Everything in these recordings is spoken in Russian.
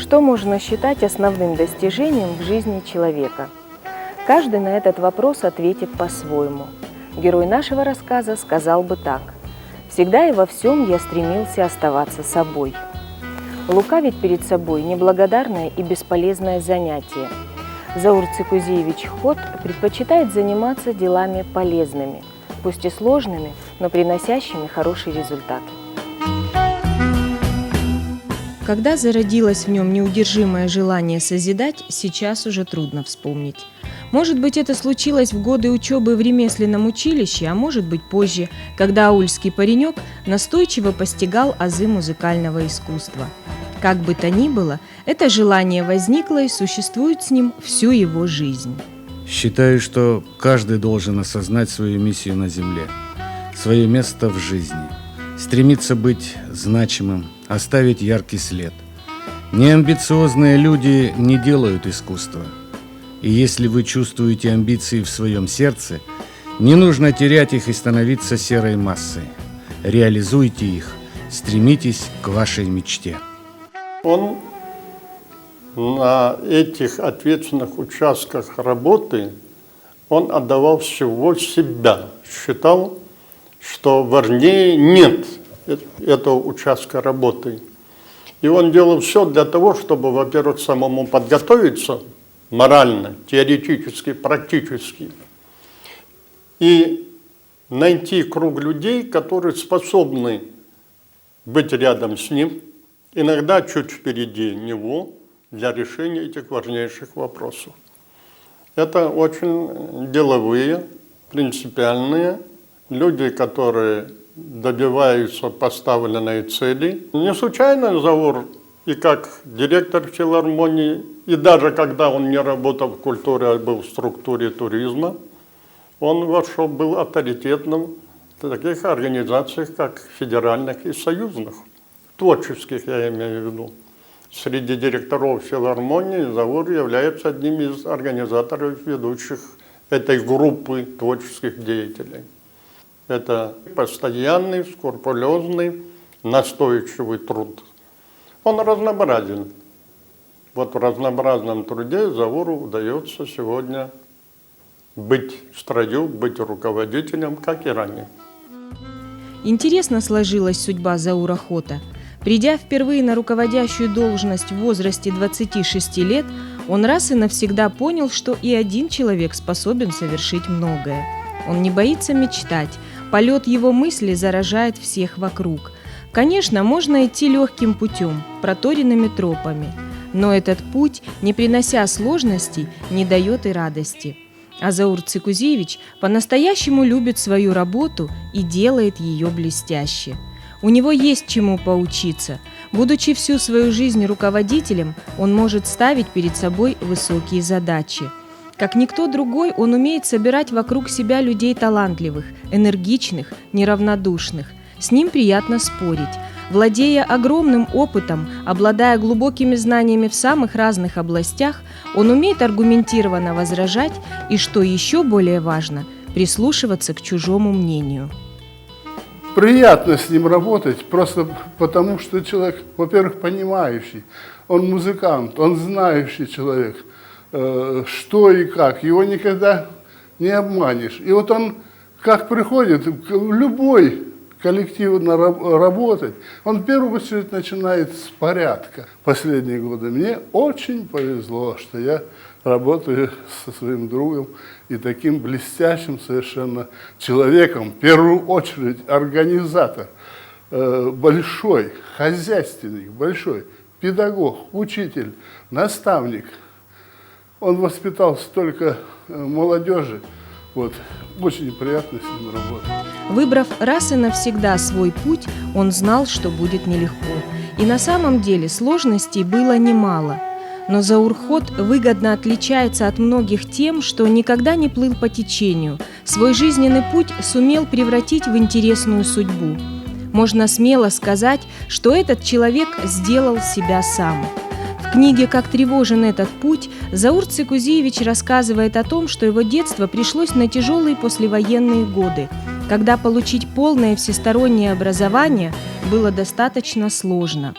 Что можно считать основным достижением в жизни человека? Каждый на этот вопрос ответит по-своему. Герой нашего рассказа сказал бы так: «Всегда и во всем я стремился оставаться собой». Лукавить перед собой – неблагодарное и бесполезное занятие. Заур Цикузеевич Хот предпочитает заниматься делами полезными, пусть и сложными, но приносящими хороший результат. Когда зародилось в нем неудержимое желание созидать, сейчас уже трудно вспомнить. Может быть, это случилось в годы учебы в ремесленном училище, а может быть позже, когда аульский паренек настойчиво постигал азы музыкального искусства. Как бы то ни было, это желание возникло и существует с ним всю его жизнь. Считаю, что каждый должен осознать свою миссию на земле, свое место в жизни, стремиться быть значимым, оставить яркий след. Неамбициозные люди не делают искусства. И если вы чувствуете амбиции в своем сердце, не нужно терять их и становиться серой массой. Реализуйте их, стремитесь к вашей мечте. Он на этих ответственных участках работы, он отдавал всего себя. Считал, что важнее нет этого участка работы. И он делал все для того, чтобы, во-первых, самому подготовиться морально, теоретически, практически, и найти круг людей, которые способны быть рядом с ним, иногда чуть впереди него, для решения этих важнейших вопросов. Это очень деловые, принципиальные люди, которые добиваются поставленной цели. Не случайно Заур и как директор филармонии, и даже когда он не работал в культуре, а был в структуре туризма, он вошел, был авторитетным в таких организациях, как федеральных и союзных, творческих, я имею в виду. Среди директоров филармонии Заур является одним из организаторов, ведущих этой группы творческих деятелей. Это постоянный, скрупулезный, настойчивый труд. Он разнообразен. Вот в разнообразном труде Зауру удается сегодня быть в строю, быть руководителем, как и ранее. Интересно сложилась судьба Заура Хота. Придя впервые на руководящую должность в возрасте 26 лет, он раз и навсегда понял, что и один человек способен совершить многое. Он не боится мечтать, полет его мысли заражает всех вокруг. Конечно, можно идти легким путем, проторенными тропами, но этот путь, не принося сложностей, не дает и радости. А Заур Цикузеевич по-настоящему любит свою работу и делает ее блестяще. У него есть чему поучиться. Будучи всю свою жизнь руководителем, он может ставить перед собой высокие задачи. Как никто другой, он умеет собирать вокруг себя людей талантливых, энергичных, неравнодушных. С ним приятно спорить. Владея огромным опытом, обладая глубокими знаниями в самых разных областях, он умеет аргументированно возражать и, что еще более важно, прислушиваться к чужому мнению. Приятно с ним работать, просто потому что человек, во-первых, понимающий, он музыкант, он знающий человек, что и как, его никогда не обманешь. И вот он, как приходит в любой коллективно работать, он в первую очередь начинает с порядка. Последние годы мне очень повезло, что я работаю со своим другом и таким блестящим совершенно человеком, в первую очередь организатор, большой, хозяйственник, большой, педагог, учитель, наставник. Он воспитал столько молодежи, вот, очень приятно с ним работать. Выбрав раз и навсегда свой путь, он знал, что будет нелегко. И на самом деле сложностей было немало. Но Заур Хот выгодно отличается от многих тем, что никогда не плыл по течению, свой жизненный путь сумел превратить в интересную судьбу. Можно смело сказать, что этот человек сделал себя сам. В книге «Как тревожен этот путь» Заур Цикузеевич рассказывает о том, что его детство пришлось на тяжелые послевоенные годы, когда получить полное всестороннее образование было достаточно сложно.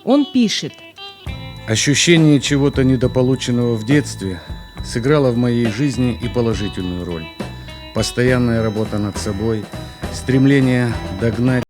Он пишет: Ощущение чего-то недополученного в детстве сыграло в моей жизни и положительную роль. Постоянная работа над собой, стремление догнать.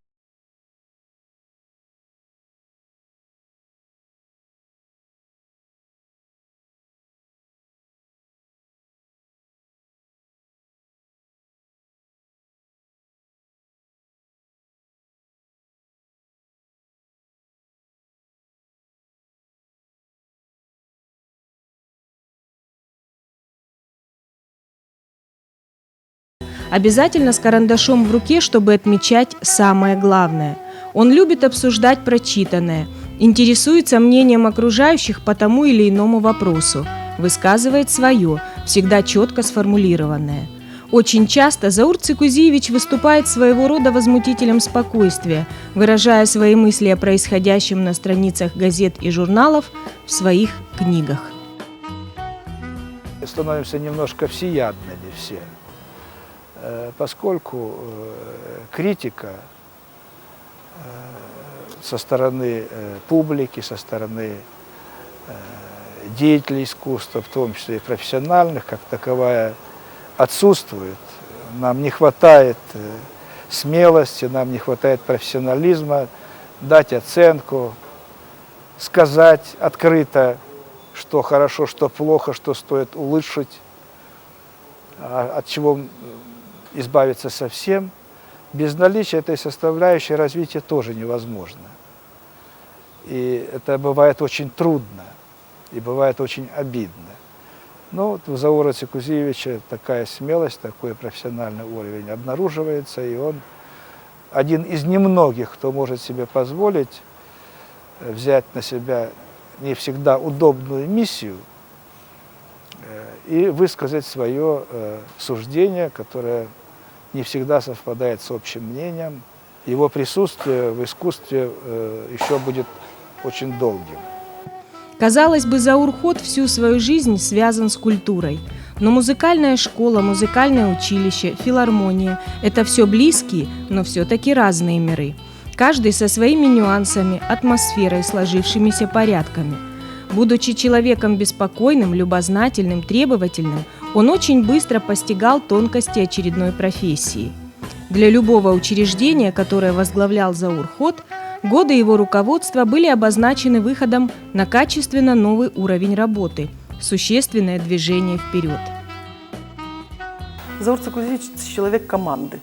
Обязательно с карандашом в руке, чтобы отмечать самое главное. Он любит обсуждать прочитанное, интересуется мнением окружающих по тому или иному вопросу, высказывает свое, всегда четко сформулированное. Очень часто Заур Цикузиевич выступает своего рода возмутителем спокойствия, выражая свои мысли о происходящем на страницах газет и журналов в своих книгах. Становимся немножко всеядными все, поскольку критика со стороны публики, со стороны деятелей искусства, в том числе и профессиональных, как таковая, отсутствует. Нам не хватает смелости, нам не хватает профессионализма дать оценку, сказать открыто, что хорошо, что плохо, что стоит улучшить, от чего избавиться совсем. Без наличия этой составляющей развитие тоже невозможно. И это бывает очень трудно, и бывает очень обидно. Но вот у Заура Цикузиевича такая смелость, такой профессиональный уровень обнаруживается, и он один из немногих, кто может себе позволить взять на себя не всегда удобную миссию и высказать свое суждение, которое не всегда совпадает с общим мнением. Его присутствие в искусстве еще будет очень долгим. Казалось бы, Заур Хот всю свою жизнь связан с культурой. Но музыкальная школа, музыкальное училище, филармония – это все близкие, но все-таки разные миры. Каждый со своими нюансами, атмосферой, сложившимися порядками. Будучи человеком беспокойным, любознательным, требовательным, он очень быстро постигал тонкости очередной профессии. Для любого учреждения, которое возглавлял Заур Хот, годы его руководства были обозначены выходом на качественно новый уровень работы, существенное движение вперед. Заур Цикузиевич – человек команды.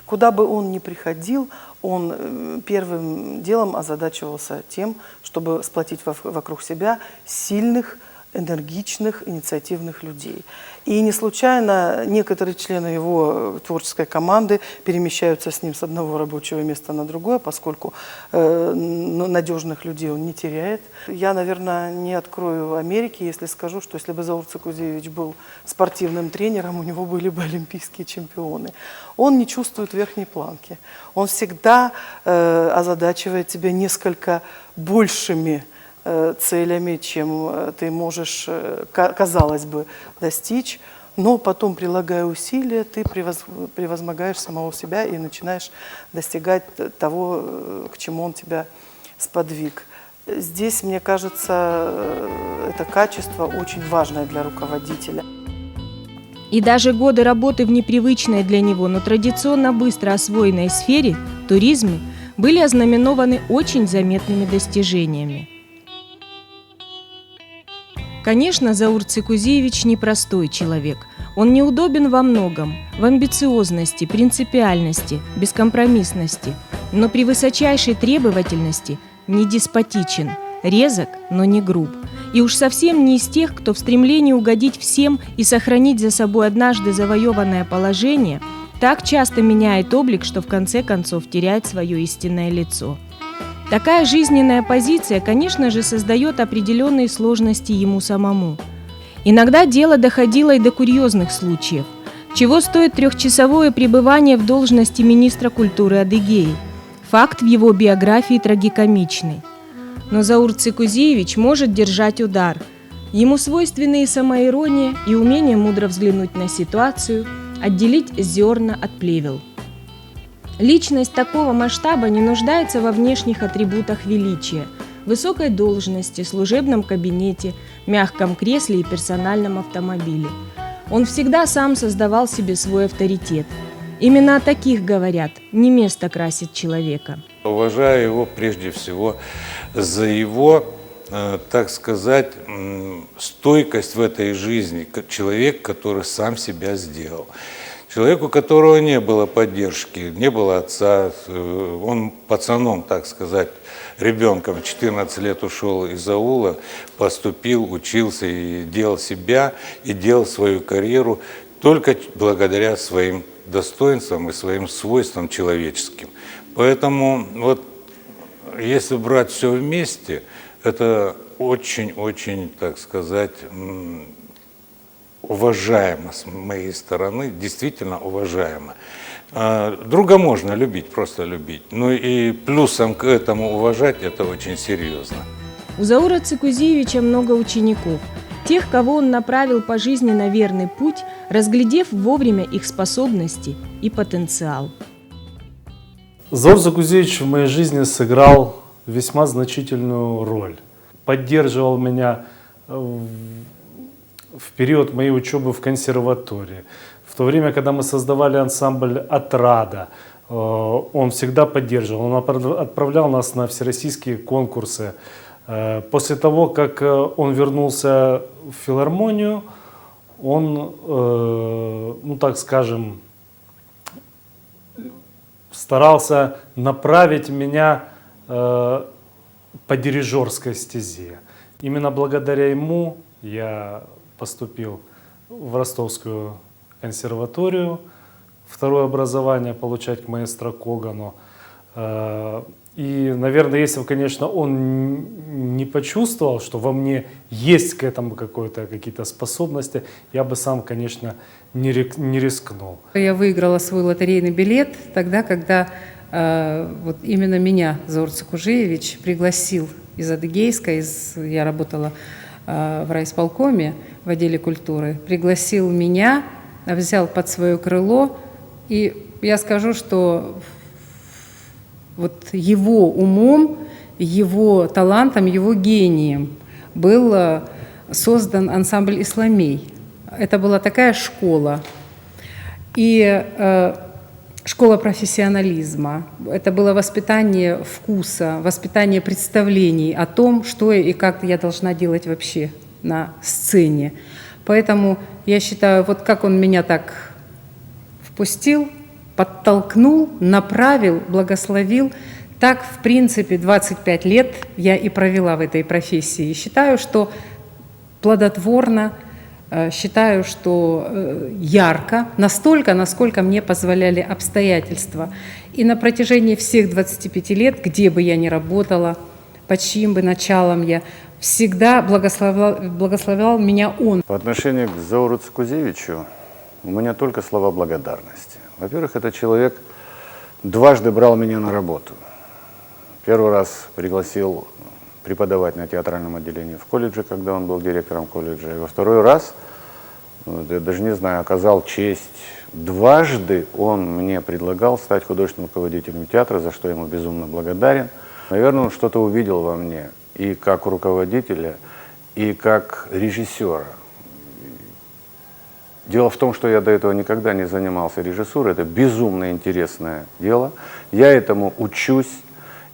Куда бы он ни приходил, он первым делом озадачивался тем, чтобы сплотить вокруг себя сильных, энергичных, инициативных людей. И не случайно некоторые члены его творческой команды перемещаются с ним с одного рабочего места на другое, поскольку надежных людей он не теряет. Я, наверное, не открою Америки, если скажу, что если бы Заур Цикузиевич был спортивным тренером, у него были бы олимпийские чемпионы. Он не чувствует верхней планки. Он всегда озадачивает тебя несколько большими целями, чем ты можешь, казалось бы, достичь, но потом, прилагая усилия, ты превозмогаешь самого себя и начинаешь достигать того, к чему он тебя сподвиг. Здесь, мне кажется, это качество очень важное для руководителя. И даже годы работы в непривычной для него, но традиционно быстро освоенной сфере, туризме, были ознаменованы очень заметными достижениями. Конечно, Заур Цикузиевич непростой человек. Он неудобен во многом, в амбициозности, принципиальности, бескомпромиссности, но при высочайшей требовательности не деспотичен, резок, но не груб. И уж совсем не из тех, кто в стремлении угодить всем и сохранить за собой однажды завоеванное положение так часто меняет облик, что в конце концов теряет свое истинное лицо. Такая жизненная позиция, конечно же, создает определенные сложности ему самому. Иногда дело доходило и до курьезных случаев. Чего стоит 3-часовое пребывание в должности министра культуры Адыгеи? Факт в его биографии трагикомичный. Но Заур Цикузиевич может держать удар. Ему свойственны и самоирония, и умение мудро взглянуть на ситуацию, отделить зерна от плевел. Личность такого масштаба не нуждается во внешних атрибутах величия. высокой должности, служебном кабинете, мягком кресле и персональном автомобиле. Он всегда сам создавал себе свой авторитет. Именно о таких говорят: не место красит человека. Уважаю его прежде всего за его, так сказать, стойкость в этой жизни. Человек, который сам себя сделал. Человек, у которого не было поддержки, не было отца, он пацаном, так сказать, ребенком в 14 лет ушел из аула, поступил, учился и делал себя, и делал свою карьеру только благодаря своим достоинствам и своим свойствам человеческим. Поэтому вот если брать все вместе, это очень-очень, так сказать, уважаемо с моей стороны, действительно уважаемо. Друга можно любить, просто любить. Ну и плюсом к этому уважать, это очень серьезно. У Заура Цикузиевича много учеников, тех, кого он направил по жизни на верный путь, разглядев вовремя их способности и потенциал. Заур Цикузиевич в моей жизни сыграл весьма значительную роль. Поддерживал меня в период моей учебы в консерватории. В то время, когда мы создавали ансамбль «Отрада», он всегда поддерживал, он отправлял нас на всероссийские конкурсы. После того, как он вернулся в филармонию, он, ну так скажем, старался направить меня по дирижерской стезе. Именно благодаря ему я поступил в Ростовскую консерваторию, второе образование получать к маэстро Когану. И, наверное, если бы, конечно, он не почувствовал, что во мне есть к этому какие-то способности, я бы сам, конечно, не рискнул. Я выиграла свой лотерейный билет тогда, когда вот именно меня Заур Цикузиевич пригласил из Адыгейска, я работала в райисполкоме в отделе культуры, пригласил меня, взял под свое крыло, и я скажу, что вот его умом, его талантом, его гением был создан ансамбль «Исламей». Это была такая школа, и школа профессионализма. Это было воспитание вкуса, воспитание представлений о том, что и как я должна делать вообще на сцене. Поэтому я считаю, вот как он меня так впустил, подтолкнул, направил, благословил, так, в принципе, 25 лет я и провела в этой профессии. И считаю, что плодотворно, считаю, что ярко, настолько, насколько мне позволяли обстоятельства. И на протяжении всех 25 лет, где бы я ни работала, под чьим бы началом я, всегда благословлял меня он. По отношению к Зауру Цикузиевичу у меня только слова благодарности. Во-первых, этот человек дважды брал меня на работу. Первый раз пригласил преподавать на театральном отделении в колледже, когда он был директором колледжа. И во второй раз, я даже не знаю, оказал честь. Дважды он мне предлагал стать художественным руководителем театра, за что я ему безумно благодарен. Наверное, он что-то увидел во мне и как руководителя, и как режиссера. Дело в том, что я до этого никогда не занимался режиссурой. Это безумно интересное дело. Я этому учусь.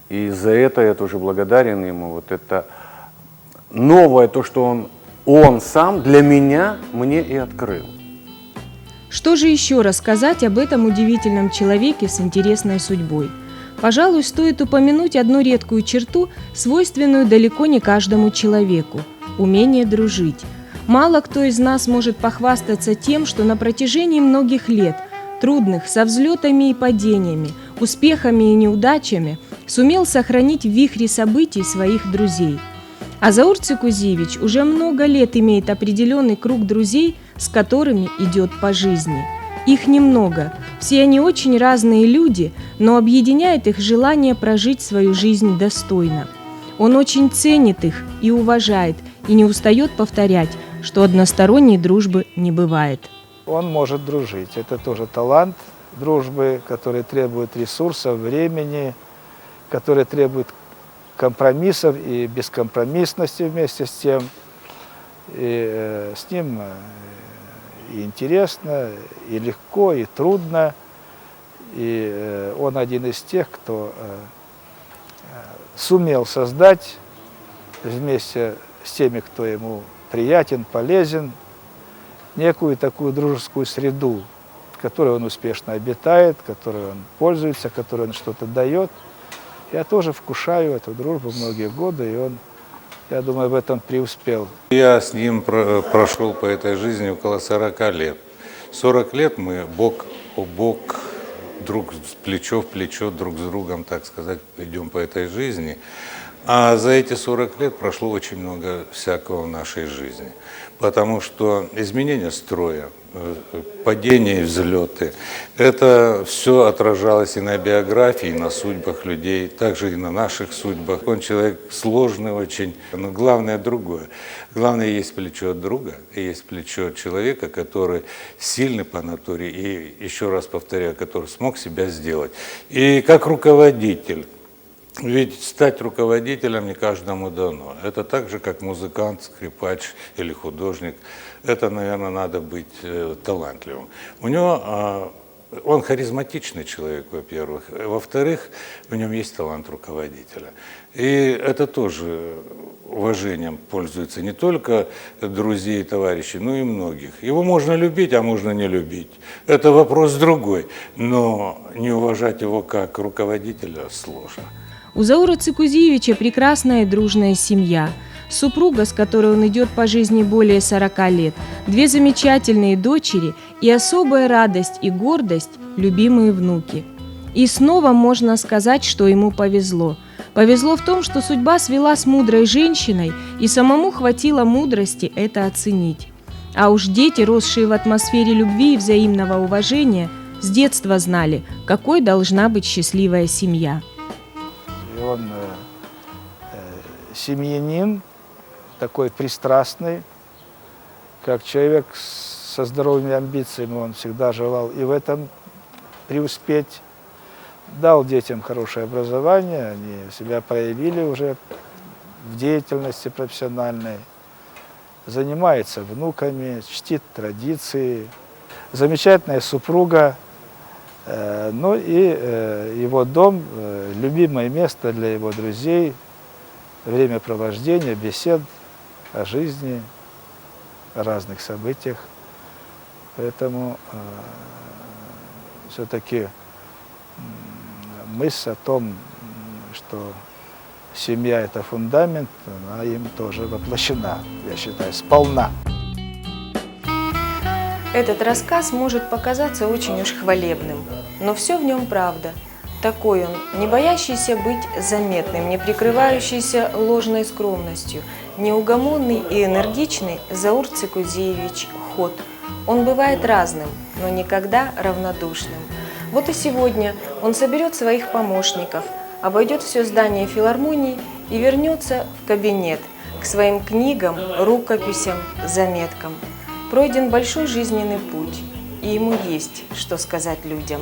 И за это я тоже благодарен ему. Вот это новое, то, что он сам для меня, мне и открыл. Что же еще рассказать об этом удивительном человеке с интересной судьбой? Пожалуй, стоит упомянуть одну редкую черту, свойственную далеко не каждому человеку – умение дружить. Мало кто из нас может похвастаться тем, что на протяжении многих лет, трудных, со взлетами и падениями, успехами и неудачами, сумел сохранить в вихре событий своих друзей. А Заур Цикузиевич уже много лет имеет определенный круг друзей, с которыми идет по жизни. Их немного, все они очень разные люди, но объединяет их желание прожить свою жизнь достойно. Он очень ценит их и уважает, и не устает повторять, что односторонней дружбы не бывает. Он может дружить. Это тоже талант дружбы, который требует ресурсов, времени, который требует компромиссов и бескомпромиссности вместе с тем. И с ним и интересно, и легко, и трудно. И он один из тех, кто сумел создать вместе с теми, кто ему приятен, полезен, некую такую дружескую среду, в которой он успешно обитает, которой он пользуется, которой он что-то дает. Я тоже вкушаю эту дружбу многие годы, и он, я думаю, в этом преуспел. Я с ним прошел по этой жизни около 40 лет. 40 лет мы бок о бок, друг плечо в плечо, друг с другом, так сказать, идем по этой жизни. А за эти 40 лет прошло очень много всякого в нашей жизни. Потому что изменение строя, падения и взлеты, это все отражалось и на биографии, и на судьбах людей, также и на наших судьбах. Он человек сложный очень, но главное другое. Главное, есть плечо от друга, и есть плечо от человека, который сильный по натуре, и, еще раз повторяю, который смог себя сделать. И как руководитель. Ведь стать руководителем не каждому дано. Это так же, как музыкант, скрипач или художник. Это, наверное, надо быть талантливым. У него, он харизматичный человек, во-первых. Во-вторых, в нем есть талант руководителя. И это тоже уважением пользуется не только друзей и товарищей, но и многих. Его можно любить, а можно не любить. Это вопрос другой. Но не уважать его как руководителя сложно. У Заура Цикузиевича прекрасная и дружная семья. Супруга, с которой он идет по жизни более 40 лет, 2 замечательные дочери и особая радость и гордость – любимые внуки. И снова можно сказать, что ему повезло. Повезло в том, что судьба свела с мудрой женщиной, и самому хватило мудрости это оценить. А уж дети, росшие в атмосфере любви и взаимного уважения, с детства знали, какой должна быть счастливая семья. Он семьянин, такой пристрастный, как человек со здоровыми амбициями, он всегда желал и в этом преуспеть. Дал детям хорошее образование, они себя проявили уже в деятельности профессиональной, занимается внуками, чтит традиции. Замечательная супруга. Ну и его дом, любимое место для его друзей, времяпровождения, бесед о жизни, о разных событиях. Поэтому все-таки мысль о том, что семья – это фундамент, она им тоже воплощена, я считаю, сполна. Этот рассказ может показаться очень уж хвалебным, но все в нем правда. Такой он, не боящийся быть заметным, не прикрывающийся ложной скромностью, неугомонный и энергичный Заур Цикузиевич Ход. Он бывает разным, но никогда равнодушным. Вот и сегодня он соберет своих помощников, обойдет все здание филармонии и вернется в кабинет, к своим книгам, рукописям, заметкам. Пройден большой жизненный путь, и ему есть что сказать людям.